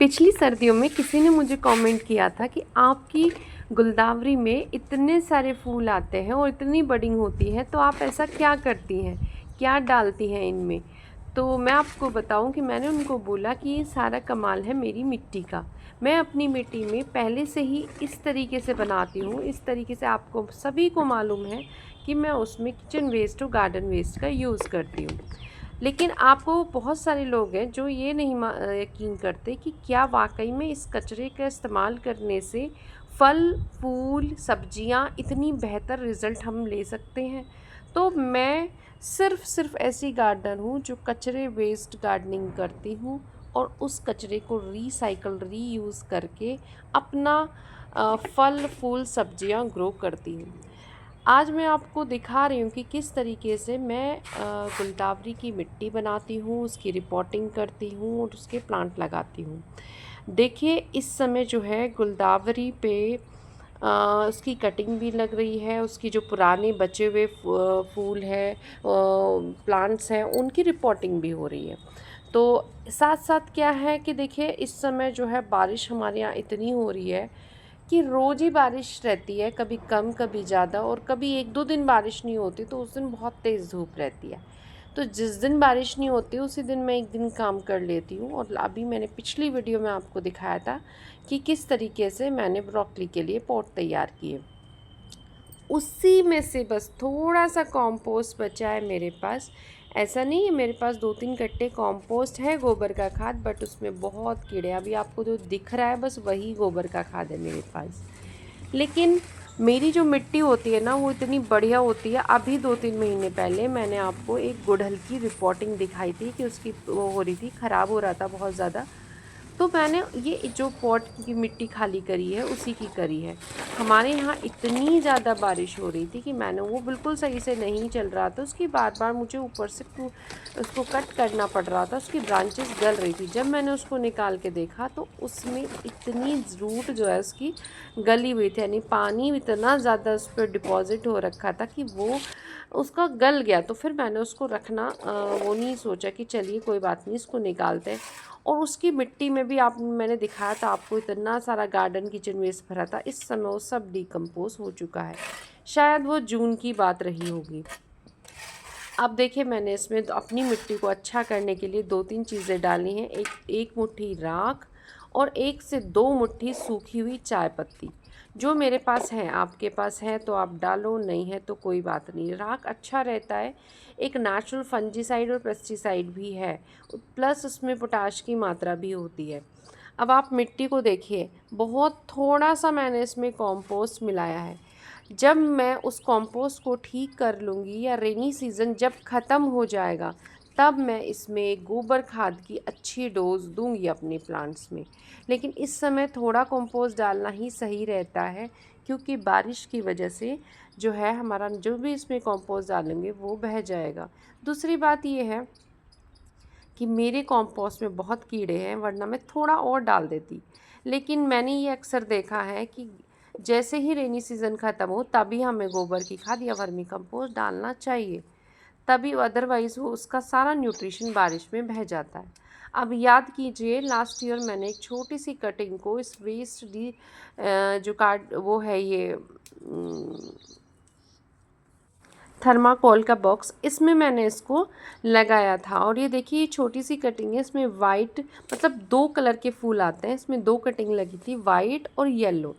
पिछली सर्दियों में किसी ने मुझे कमेंट किया था कि आपकी गुलदावरी में इतने सारे फूल आते हैं और इतनी बडिंग होती है, तो आप ऐसा क्या करती हैं, क्या डालती हैं इनमें? तो मैं आपको बताऊं कि मैंने उनको बोला कि ये सारा कमाल है मेरी मिट्टी का। मैं अपनी मिट्टी में पहले से ही इस तरीके से बनाती हूँ, इस तरीके से आपको सभी को मालूम है कि मैं उसमें किचन वेस्ट और गार्डन वेस्ट का यूज़ करती हूँ। लेकिन आपको बहुत सारे लोग हैं जो ये नहीं यकीन करते कि क्या वाकई में इस कचरे का इस्तेमाल करने से फल, फूल, सब्जियां इतनी बेहतर रिज़ल्ट हम ले सकते हैं। तो मैं सिर्फ़ ऐसी गार्डनर हूँ जो कचरे वेस्ट गार्डनिंग करती हूँ और उस कचरे को रीसाइकल, रीयूज़ करके अपना फल, फूल, सब्जियां ग्रो करती हूँ। आज मैं आपको दिखा रही हूँ कि किस तरीके से मैं गुलदावरी की मिट्टी बनाती हूँ, उसकी रिपोर्टिंग करती हूँ और उसके प्लांट लगाती हूँ। देखिए, इस समय जो है गुलदावरी पे उसकी कटिंग भी लग रही है, उसकी जो पुराने बचे हुए फूल हैं, प्लांट्स हैं, उनकी रिपोर्टिंग भी हो रही है। तो साथ-साथ क्या है कि देखिए, इस समय जो है बारिश हमारे यहाँ इतनी हो रही है कि रोज़ ही बारिश रहती है, कभी कम कभी ज़्यादा, और कभी 1-2 दिन बारिश नहीं होती तो उस दिन बहुत तेज़ धूप रहती है। तो जिस दिन बारिश नहीं होती उसी दिन मैं 1 दिन काम कर लेती हूँ। और अभी मैंने पिछली वीडियो में आपको दिखाया था कि किस तरीके से मैंने ब्रोकली के लिए पॉट तैयार किए। उसी में से बस थोड़ा-सा कंपोस्ट बचा है मेरे पास। ऐसा नहीं है, मेरे पास 2-3 कट्टे कंपोस्ट है गोबर का खाद, बट उसमें बहुत कीड़े, अभी आपको जो दिख रहा है बस वही गोबर का खाद है मेरे पास। लेकिन मेरी जो मिट्टी होती है ना, वो इतनी बढ़िया होती है। अभी 2-3 महीने पहले मैंने आपको एक गुड़हल की रिपोर्टिंग दिखाई थी कि उसकी वो हो रही थी, ख़राब हो रहा था बहुत ज़्यादा। तो मैंने ये जो पॉट की मिट्टी खाली करी है उसी की करी है। हमारे यहाँ इतनी ज़्यादा बारिश हो रही थी कि मैंने वो बिल्कुल सही से नहीं चल रहा था, उसकी बार-बार मुझे ऊपर से उसको कट करना पड़ रहा था, उसकी ब्रांचेस गल रही थी। जब मैंने उसको निकाल के देखा तो उसमें इतनी रूट जो है उसकी गली हुई थी, यानी पानी इतना ज़्यादा उस पर डिपॉज़िट हो रखा था कि वो उसका गल गया। तो फिर मैंने उसको रखना वो नहीं सोचा कि चलिए कोई बात नहीं, इसको निकालते हैं। और उसकी मिट्टी में भी आप मैंने दिखाया था आपको, इतना सारा गार्डन किचन वेस्ट भरा था, इस समय वो सब डिकम्पोज हो चुका है। शायद वो जून की बात रही होगी। अब देखिए, मैंने इसमें अपनी मिट्टी को अच्छा करने के लिए 2-3 चीज़ें डाली हैं। एक मुट्ठी राख और 1 से 2 मुट्ठी सूखी हुई चाय पत्ती, जो मेरे पास है। आपके पास है तो आप डालो, नहीं है तो कोई बात नहीं। राख अच्छा रहता है, एक नेचुरल फंजीसाइड और पेस्टिसाइड भी है, प्लस उसमें पोटाश की मात्रा भी होती है। अब आप मिट्टी को देखिए, बहुत थोड़ा सा मैंने इसमें कंपोस्ट मिलाया है। जब मैं उस कंपोस्ट को ठीक कर लूँगी या रेनी सीज़न जब ख़त्म हो जाएगा, तब मैं इसमें गोबर खाद की अच्छी डोज़ दूँगी अपने प्लांट्स में। लेकिन इस समय थोड़ा कंपोस्ट डालना ही सही रहता है, क्योंकि बारिश की वजह से जो है हमारा जो भी इसमें कंपोस्ट डालेंगे वो बह जाएगा। दूसरी बात ये है कि मेरे कंपोस्ट में बहुत कीड़े हैं, वरना मैं थोड़ा और डाल देती। लेकिन मैंने ये अक्सर देखा है कि जैसे ही रेनी सीज़न ख़त्म हो तभी हमें गोबर की खाद या वर्मी कंपोस्ट डालना चाहिए, तभी, अदरवाइज़ वो उसका सारा न्यूट्रिशन बारिश में बह जाता है। अब याद कीजिए, लास्ट ईयर मैंने एक छोटी सी कटिंग को इस वेस्ट जो कार्ड वो है ये थर्माकोल का बॉक्स, इसमें मैंने इसको लगाया था। और ये देखिए, ये छोटी सी कटिंग है, इसमें वाइट, मतलब 2 कलर के फूल आते हैं। इसमें 2 कटिंग लगी थी, वाइट और येलो।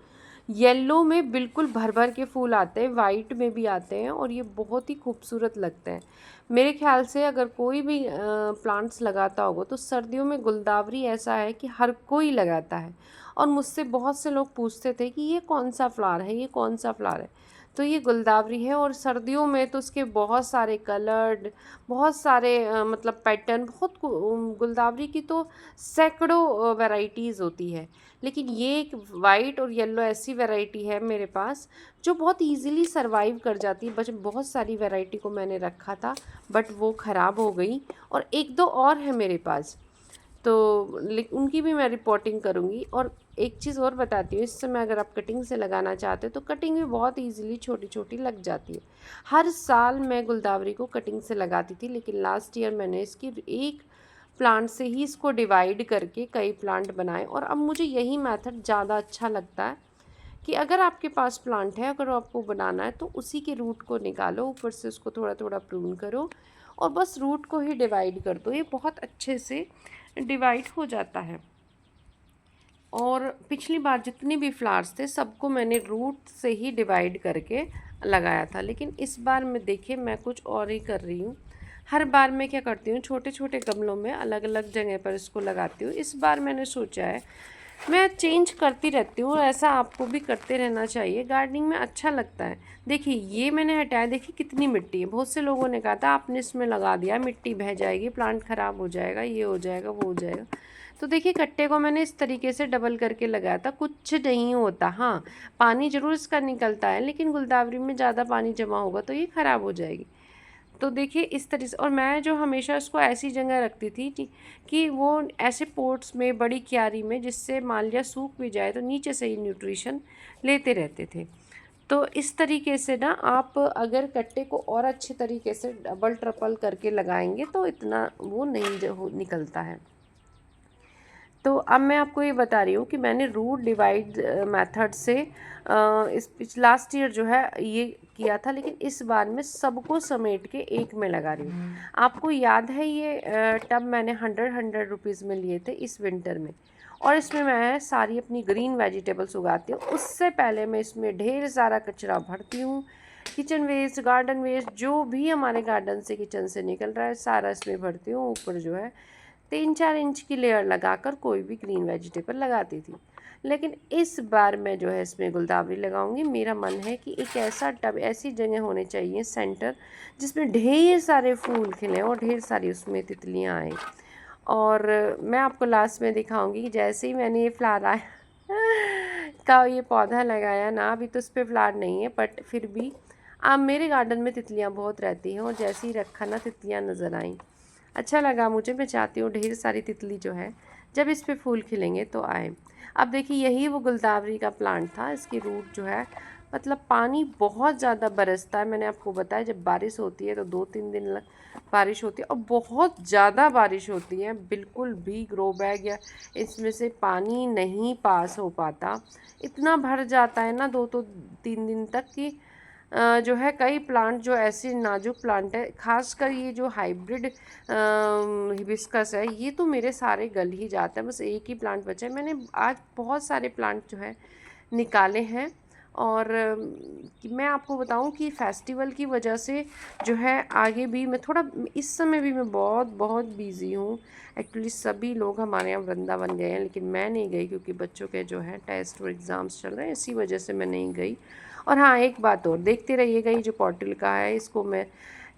येलो में बिल्कुल भर भर के फूल आते हैं, वाइट में भी आते हैं, और ये बहुत ही खूबसूरत लगते हैं। मेरे ख्याल से अगर कोई भी प्लांट्स लगाता होगा तो सर्दियों में गुलदावरी ऐसा है कि हर कोई लगाता है। और मुझसे बहुत से लोग पूछते थे कि ये कौन सा फ्लावर है, ये कौन सा फ्लावर है। तो ये गुलदावरी है, और सर्दियों में तो उसके बहुत सारे कलर्ड, बहुत सारे मतलब पैटर्न, बहुत गुलदावरी की तो सैकड़ों वैरायटीज़ होती है। लेकिन ये एक वाइट और येलो ऐसी वैरायटी है मेरे पास जो बहुत इजीली सरवाइव कर जाती है। बस बहुत सारी वैरायटी को मैंने रखा था, बट वो ख़राब हो गई, और 1-2 और है मेरे पास, तो उनकी भी मैं रिपोर्टिंग करूँगी। और एक चीज़ और बताती हूँ, इस समय अगर आप कटिंग से लगाना चाहते हो तो कटिंग भी बहुत इजीली छोटी-छोटी लग जाती है। हर साल मैं गुलदावरी को कटिंग से लगाती थी, लेकिन लास्ट ईयर मैंने इसकी एक प्लांट से ही इसको डिवाइड करके कई प्लांट बनाए। और अब मुझे यही मेथड ज़्यादा अच्छा लगता है कि अगर आपके पास प्लांट है, अगर आपको बनाना है, तो उसी के रूट को निकालो, ऊपर से उसको थोड़ा थोड़ा प्रून करो और बस रूट को ही डिवाइड कर दो। ये बहुत अच्छे से डिवाइड हो जाता है। और पिछली बार जितने भी फ्लावर्स थे सबको मैंने रूट से ही डिवाइड करके लगाया था, लेकिन इस बार मैं देखिए मैं कुछ और ही कर रही हूँ। हर बार मैं क्या करती हूँ, छोटे छोटे गमलों में अलग अलग जगह पर इसको लगाती हूँ। इस बार मैंने सोचा है मैं चेंज करती रहती हूँ, और ऐसा आपको भी करते रहना चाहिए, गार्डनिंग में अच्छा लगता है। देखिए ये मैंने हटाया, देखिए कितनी मिट्टी है। बहुत से लोगों ने कहा था आपने इसमें लगा दिया मिट्टी बह जाएगी, प्लांट ख़राब हो जाएगा, ये हो जाएगा, वो हो जाएगा। तो देखिए कट्टे को मैंने इस तरीके से डबल करके लगाया था, कुछ नहीं होता। हाँ, पानी ज़रूर इसका निकलता है, लेकिन गुलदावरी में ज़्यादा पानी जमा होगा तो ये ख़राब हो जाएगी। तो देखिए इस तरह से। और मैं जो हमेशा उसको ऐसी जगह रखती थी कि वो ऐसे पोट्स में, बड़ी क्यारी में, जिससे मान लिया सूख भी जाए तो नीचे से ही न्यूट्रिशन लेते रहते थे। तो इस तरीके से ना आप अगर कट्टे को और अच्छे तरीके से डबल ट्रिपल करके लगाएंगे तो इतना वो नहीं निकलता है। तो अब मैं आपको ये बता रही हूँ कि मैंने रूट डिवाइड मेथड से इस लास्ट ईयर जो है ये किया था, लेकिन इस बार मैं सबको समेट के एक में लगा रही हूँ। आपको याद है ये टब मैंने 100 रुपीज़ में लिए थे इस विंटर में, और इसमें मैं सारी अपनी ग्रीन वेजिटेबल्स उगाती हूँ। उससे पहले मैं इसमें ढेर सारा कचरा भरती हूँ, किचन वेस्ट, गार्डन वेस्ट, जो भी हमारे गार्डन से, किचन से निकल रहा है सारा इसमें भरती हूँ। ऊपर जो है 3-4 इंच की लेयर लगाकर कोई भी ग्रीन वेजिटेबल लगाती थी। लेकिन इस बार मैं जो है इसमें गुलदावरी लगाऊंगी। मेरा मन है कि एक ऐसा टब, ऐसी जगह होनी चाहिए सेंटर, जिसमें ढेर सारे फूल खिलें और ढेर सारी उसमें तितलियां आएँ। और मैं आपको लास्ट में दिखाऊंगी कि जैसे ही मैंने ये फ्लावर आया का ये पौधा लगाया ना, अभी तो इस पर फ्लावर नहीं है, बट फिर भी अब मेरे गार्डन में तितलियां बहुत रहती हैं, और जैसे ही रखा ना तितलियां नज़र आईं, अच्छा लगा मुझे। मैं चाहती हूँ ढेर सारी तितली जो है जब इस पे फूल खिलेंगे तो आए। अब देखिए यही वो गुलदावरी का प्लांट था। इसकी रूट जो है, मतलब पानी बहुत ज़्यादा बरसता है। मैंने आपको बताया जब बारिश होती है तो 2-3 दिन बारिश होती है, और बहुत ज़्यादा बारिश होती है, बिल्कुल भी ग्रो बैग या इसमें से पानी नहीं पास हो पाता। इतना भर जाता है ना 2-3 दिन तक कि जो है कई प्लांट जो ऐसे नाजुक प्लांट है, खासकर ये जो हाइब्रिड हिबिस्कस है, ये तो मेरे सारे गल ही जाता है। बस एक ही प्लांट बचा है। मैंने आज बहुत सारे प्लांट जो है निकाले हैं। और मैं आपको बताऊं कि फेस्टिवल की वजह से जो है आगे भी मैं थोड़ा, इस समय भी मैं बहुत बहुत बिज़ी हूँ। एक्चुअली सभी लोग हमारे यहाँ वृंदावन गए हैं, लेकिन मैं नहीं गई क्योंकि बच्चों के जो है टेस्ट और एग्ज़ाम्स चल रहे हैं, इसी वजह से मैं नहीं गई। और हाँ, एक बात और देखते रहिएगा, ये जो पॉटल का है इसको मैं,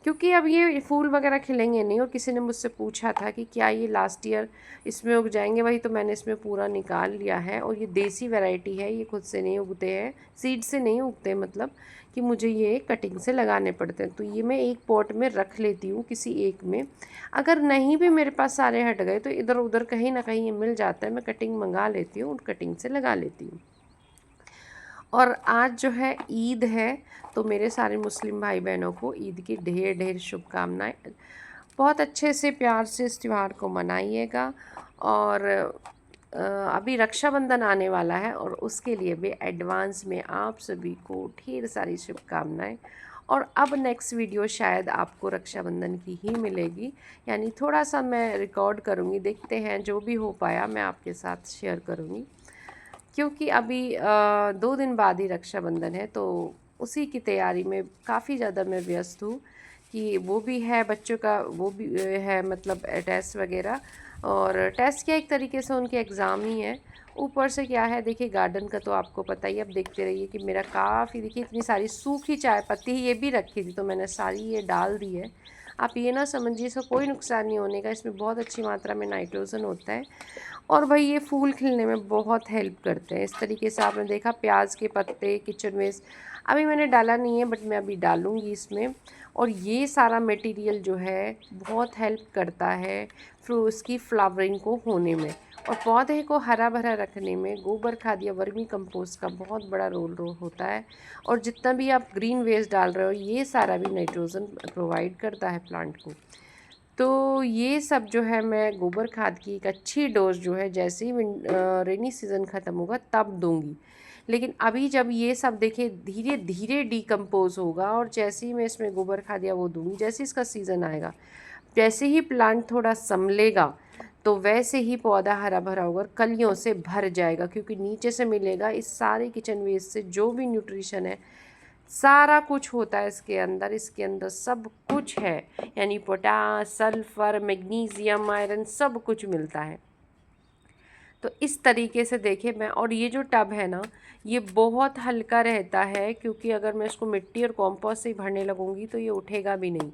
क्योंकि अब ये फूल वगैरह खिलेंगे नहीं, और किसी ने मुझसे पूछा था कि क्या ये लास्ट ईयर इसमें उग जाएंगे, वही तो मैंने इसमें पूरा निकाल लिया है। और ये देसी वैरायटी है, ये खुद से नहीं उगते हैं, सीड से नहीं उगते, मतलब कि मुझे ये कटिंग से लगाने पड़ते हैं। तो ये मैं एक पॉट में रख लेती हूँ किसी एक में। अगर नहीं भी मेरे पास सारे हट गए तो इधर उधर कहीं ना कहीं ये मिल जाता है, मैं कटिंग मंगा लेती हूँ और कटिंग से लगा लेती हूँ। और आज जो है ईद है, तो मेरे सारे मुस्लिम भाई बहनों को ईद की ढेर ढेर शुभकामनाएं। बहुत अच्छे से प्यार से इस त्यौहार को मनाइएगा। और अभी रक्षाबंधन आने वाला है, और उसके लिए भी एडवांस में आप सभी को ढेर सारी शुभकामनाएं। और अब नेक्स्ट वीडियो शायद आपको रक्षाबंधन की ही मिलेगी, यानी थोड़ा सा मैं रिकॉर्ड करूँगी, देखते हैं जो भी हो पाया मैं आपके साथ शेयर करूँगी। क्योंकि अभी 2 दिन बाद ही रक्षाबंधन है, तो उसी की तैयारी में काफ़ी ज़्यादा मैं व्यस्त हूँ कि वो भी है बच्चों का, वो भी है मतलब टेस्ट वगैरह। और टेस्ट क्या, एक तरीके से उनके एग्ज़ाम ही है। ऊपर से क्या है, देखिए गार्डन का तो आपको पता ही, अब देखते रहिए कि मेरा काफ़ी, देखिए इतनी सारी सूखी चाय पत्ती ये भी रखी थी तो मैंने सारी ये डाल दी है। आप ये ना समझिए इसका कोई नुकसान नहीं होने का, इसमें बहुत अच्छी मात्रा में नाइट्रोजन होता है, और भाई ये फूल खिलने में बहुत हेल्प करते हैं। इस तरीके से आपने देखा प्याज के पत्ते, किचन वेस्ट अभी मैंने डाला नहीं है, बट मैं अभी डालूँगी इसमें। और ये सारा मटेरियल जो है बहुत हेल्प करता है फ्रूट्स की फ्लावरिंग को होने में, और पौधे को हरा भरा रखने में गोबर खाद या वर्मी कंपोस्ट का बहुत बड़ा रोल होता है। और जितना भी आप ग्रीन वेस्ट डाल रहे हो, ये सारा भी नाइट्रोजन प्रोवाइड करता है प्लांट को। तो ये सब जो है मैं गोबर खाद की एक अच्छी डोज जो है जैसे ही रेनी सीज़न ख़त्म होगा तब दूंगी। लेकिन अभी जब ये सब देखिए धीरे धीरे डिकम्पोज़ होगा और जैसे ही मैं इसमें गोबर खाद या वो दूंगी, जैसे इसका सीज़न आएगा, जैसे ही प्लांट थोड़ा संभलेगा तो वैसे ही पौधा हरा भरा होगा, कलियों से भर जाएगा, क्योंकि नीचे से मिलेगा इस सारे किचन वेस्ट से जो भी न्यूट्रिशन है, सारा कुछ होता है इसके अंदर सब कुछ है, यानी पोटास, सल्फर, मैग्नीशियम, आयरन सब कुछ मिलता है। तो इस तरीके से देखिए मैं, और ये जो टब है ना ये बहुत हल्का रहता है, क्योंकि अगर मैं इसको मिट्टी और कॉम्पोस्ट से ही भरने लगूंगी तो ये उठेगा भी नहीं।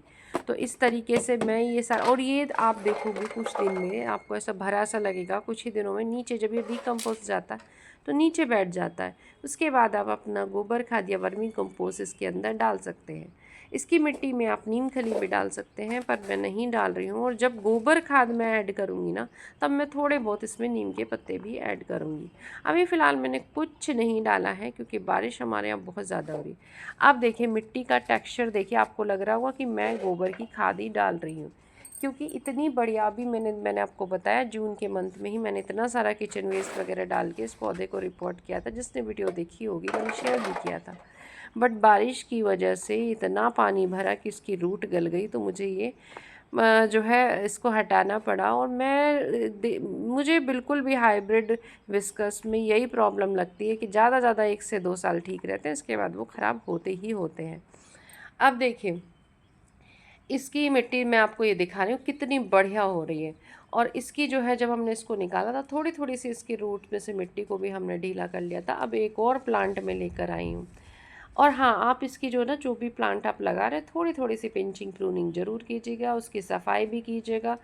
तो इस तरीके से मैं ये सारा, और ये आप देखोगे कुछ दिन में आपको ऐसा भरा सा लगेगा, कुछ ही दिनों में नीचे जब ये डिकम्पोज जाता है तो नीचे बैठ जाता है। उसके बाद आप अपना गोबर खाद या वर्मी कंपोस्ट इसके अंदर डाल सकते हैं। इसकी मिट्टी में आप नीम खली भी डाल सकते हैं, पर मैं नहीं डाल रही हूँ। और जब गोबर खाद मैं ऐड करूँगी ना तब मैं थोड़े बहुत इसमें नीम के पत्ते भी ऐड करूँगी। अभी फ़िलहाल मैंने कुछ नहीं डाला है क्योंकि बारिश हमारे यहाँ बहुत ज़्यादा हो रही है। अब देखिए मिट्टी का टेक्स्चर देखिए, आपको लग रहा होगा कि मैं गोबर की खाद ही डाल रही हूँ, क्योंकि इतनी बढ़िया। अभी मैंने आपको बताया जून के मंथ में ही मैंने इतना सारा किचन वेस्ट वगैरह डाल के इस पौधे को रिपोर्ट किया था। जिसने वीडियो देखी होगी मैंने शेयर भी किया था, बट बारिश की वजह से इतना पानी भरा कि इसकी रूट गल गई, तो मुझे ये जो है इसको हटाना पड़ा। और मुझे बिल्कुल भी हाइब्रिड विस्कस में यही प्रॉब्लम लगती है कि ज़्यादा 1 से 2 साल ठीक रहते हैं, इसके बाद वो ख़राब होते ही होते हैं। अब देखिए इसकी मिट्टी मैं आपको ये दिखा रही हूँ कितनी बढ़िया हो रही है। और इसकी जो है जब हमने इसको निकाला था थोड़ी थोड़ी सी इसकी रूट में से मिट्टी को भी हमने ढीला कर लिया था। अब एक और प्लांट में लेकर आई हूँ। और हाँ, आप इसकी जो ना जो भी प्लांट आप लगा रहे हैं थोड़ी थोड़ी सी पिंचिंग प्रूनिंग ज़रूर कीजिएगा, उसकी सफाई भी कीजिएगा।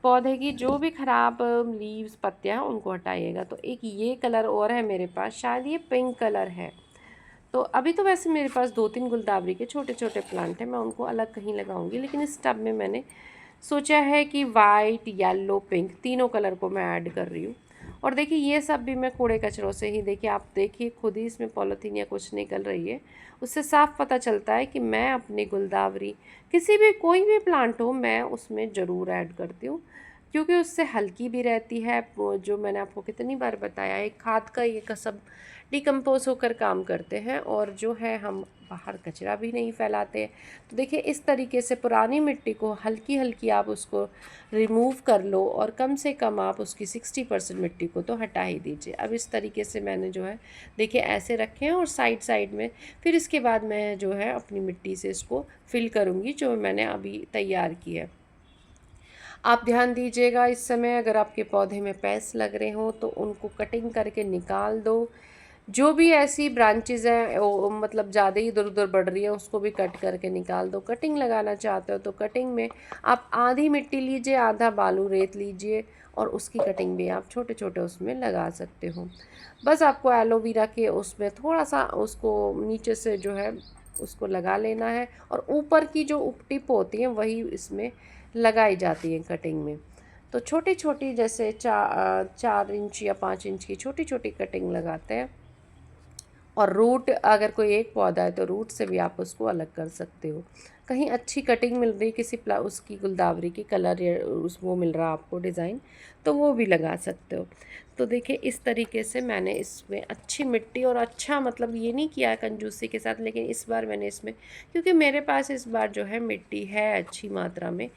पौधे की जो भी ख़राब लीव्स पत्तियाँ हैं उनको हटाइएगा। तो एक ये कलर और है मेरे पास, शायद ये पिंक कलर है। तो अभी तो वैसे मेरे पास 2-3 गुलदावरी के छोटे छोटे प्लांट हैं, मैं उनको अलग कहीं लगाऊंगी। लेकिन इस टब में मैंने सोचा है कि वाइट, येलो, पिंक तीनों कलर को मैं ऐड कर रही हूँ। और देखिए ये सब भी मैं कूड़े कचरों से ही, देखिए आप देखिए खुद ही इसमें पॉलीथीन या कुछ निकल रही है, उससे साफ पता चलता है कि मैं अपनी गुलदावरी किसी भी कोई भी प्लांट हो मैं उसमें ज़रूर ऐड करती हूँ, क्योंकि उससे हल्की भी रहती है। वो जो मैंने आपको कितनी बार बताया है, खाद का ये कसम डिकम्पोज होकर काम करते हैं, और जो है हम बाहर कचरा भी नहीं फैलाते हैं। तो देखिए इस तरीके से पुरानी मिट्टी को हल्की हल्की आप उसको रिमूव कर लो, और कम से कम आप उसकी 60% मिट्टी को तो हटा ही दीजिए। अब इस तरीके से मैंने जो है देखिए ऐसे रखे हैं, और साइड साइड में फिर इसके बाद मैं जो है अपनी मिट्टी से इसको फिल करूँगी जो मैंने अभी तैयार की है। आप ध्यान दीजिएगा इस समय अगर आपके पौधे में पैस लग रहे हों तो उनको कटिंग करके निकाल दो। जो भी ऐसी ब्रांचेज़ हैं मतलब ज़्यादा ही इधर उधर बढ़ रही है उसको भी कट करके निकाल दो। कटिंग लगाना चाहते हो तो कटिंग में आप आधी मिट्टी लीजिए, आधा बालू रेत लीजिए, और उसकी कटिंग भी आप छोटे छोटे उसमें लगा सकते हो। बस आपको एलोवेरा के उसमें थोड़ा सा उसको नीचे से जो है उसको लगा लेना है, और ऊपर की जो टिप होती है वही इसमें लगाई जाती है कटिंग में। तो छोटी छोटी जैसे 4 इंच या 5 इंच की छोटी छोटी कटिंग लगाते हैं। और रूट अगर कोई एक पौधा है तो रूट से भी आप उसको अलग कर सकते हो। कहीं अच्छी कटिंग मिल रही किसी उसकी गुलदावरी की कलर या उस वो मिल रहा आपको डिज़ाइन, तो वो भी लगा सकते हो। तो देखिए इस तरीके से मैंने इसमें अच्छी मिट्टी, और अच्छा मतलब ये नहीं किया कंजूसी के साथ, लेकिन इस बार मैंने इसमें, क्योंकि मेरे पास इस बार जो है मिट्टी है अच्छी मात्रा में।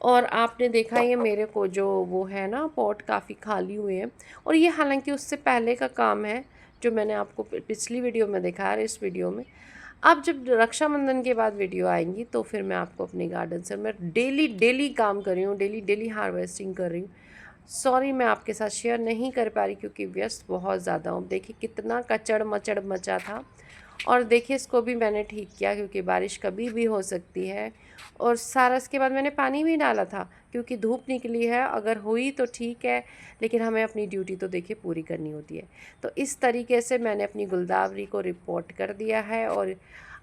और आपने देखा ये मेरे को जो वो है ना पॉट काफ़ी खाली हुए हैं, और ये हालांकि उससे पहले का काम है जो मैंने आपको पिछली वीडियो में दिखाया है। इस वीडियो में अब जब रक्षाबंधन के बाद वीडियो आएंगी तो फिर मैं आपको अपने गार्डन से मैं डेली काम कर रही हूँ, डेली हार्वेस्टिंग कर रही हूँ। सॉरी मैं आपके साथ शेयर नहीं कर पा रही क्योंकि व्यस्त बहुत ज़्यादा हूँ। देखिए कितना कचड़ मचड़ मचा था, और देखिए इसको भी मैंने ठीक किया क्योंकि बारिश कभी भी हो सकती है। और सारा इसके बाद मैंने पानी भी डाला था क्योंकि धूप निकली है, अगर हुई तो ठीक है, लेकिन हमें अपनी ड्यूटी तो देखिए पूरी करनी होती है। तो इस तरीके से मैंने अपनी गुलदावरी को रिपोर्ट कर दिया है, और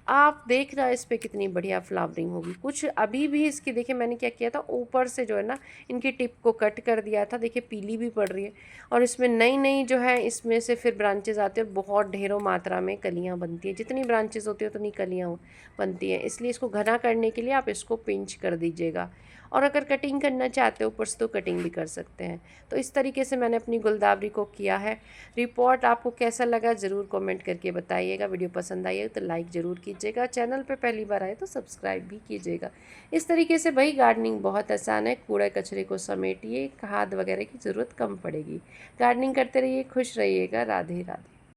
आप देख रहे हैं इस पे कितनी बढ़िया फ्लावरिंग होगी। कुछ अभी भी इसकी देखिए मैंने क्या किया था, ऊपर से जो है ना इनकी टिप को कट कर दिया था, देखिए पीली भी पड़ रही है, और इसमें नई नई जो है इसमें से फिर ब्रांचेज आते हैं, बहुत ढेरों मात्रा में कलियां बनती है। जितनी ब्रांचेज होती है उतनी कलियां बनती हैं, इसलिए इसको घना करने के लिए आप इसको पिंच कर दीजिएगा। और अगर कटिंग करना चाहते हो ऊपर से तो कटिंग भी कर सकते हैं। तो इस तरीके से मैंने अपनी गुलदावरी को किया है। रिपोर्ट आपको कैसा लगा ज़रूर कमेंट करके बताइएगा। वीडियो पसंद आई है तो लाइक ज़रूर कीजिएगा, चैनल पे पहली बार आए तो सब्सक्राइब भी कीजिएगा। इस तरीके से भाई गार्डनिंग बहुत आसान है। कूड़े कचरे को समेटिए, खाद वगैरह की ज़रूरत कम पड़ेगी। गार्डनिंग करते रहिए, खुश रहिएगा। राधे राधे।